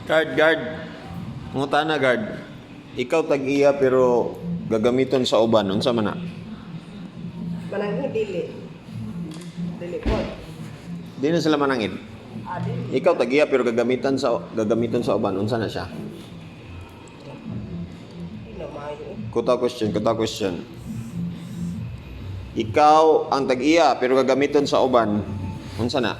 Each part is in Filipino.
Guard. Nguta na guard. Ikaw tag-iya pero gagamiton sa uban. Unsa man na? Manangin dili. Dili po. Di na sila manangin. Dili. Ikaw tag-iya pero gagamiton sa uban. Unsa na siya? Ino maayo. Kuta question. Ikaw ang tag-iya pero gagamiton sa uban. Unsa na?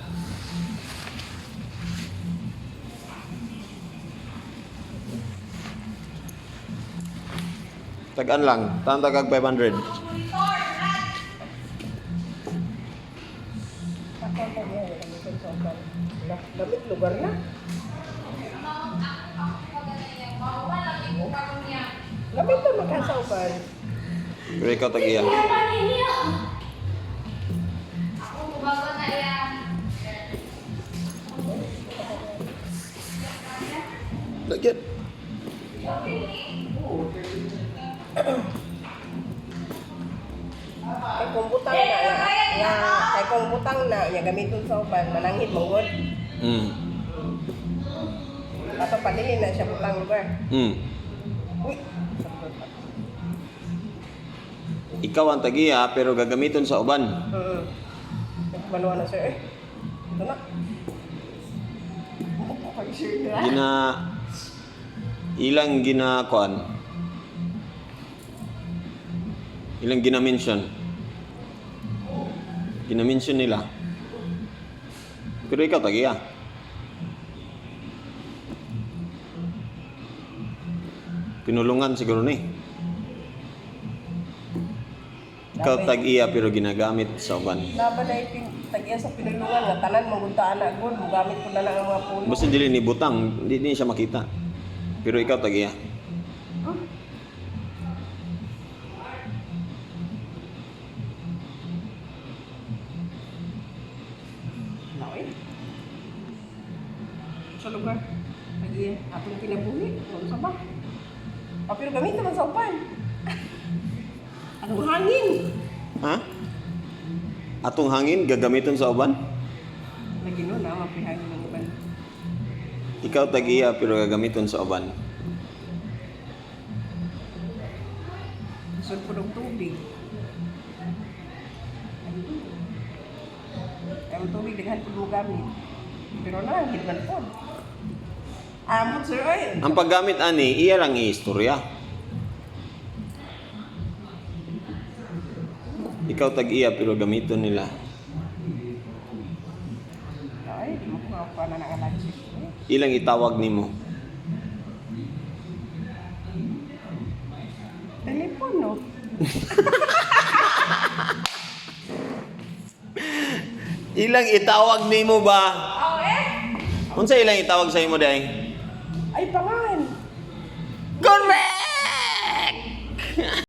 Tagaan lang. Tagag 500. Ako pa niya, gamitin sa uban. Gamit lugar na. Gamit na magkasa uban. Pero ikaw tag-iya. Lagyan. Kay kung butang kay kung butang na nya gamiton sa uban manangit mong Ato padili na siya butang lugar. Uy. Ikaw ang tag-iya pero gagamiton sa uban. Nagmanuan na sir. Ito na. Ilang ginakuan? Ilang gina-mention? Gina-mention nila. Pero ikaw tag-iya. Pinulungan siguro ni. Ikaw tag-iya pero ginagamit sa uban. Laban na yung tag-iya sa pinulungan nga tanan maguntaan na agud gamit ko na lang ang mga puno. Basta dili ni butang, hindi siya makita. Pero ikaw tag-iya. Laway. Sa lugar. Tag-iya atong kinabuhi. Ano sa ba? Pero gamit naman sa upan. Anong hangin? Ha? Atong hangin gagamiton sa uban? Nagino na mapihangin ng uban. Ikaw tag-iya pero gagamiton sa uban. Gusto po ng tubig. Ang tubig daghan po gamit. Pero na, hidman po. Amot sir, ay. Ang paggamit ani, iya lang i-istorya. Ikaw tag-iya pero gamiton nila. Ay, di mo ko pa na nakalansi. Ilang itawag nimo? Telepono. Ilang itawag nimo ba? Oh, eh? Unsa ilang itawag sa imo day? Ay, pangan. Correct!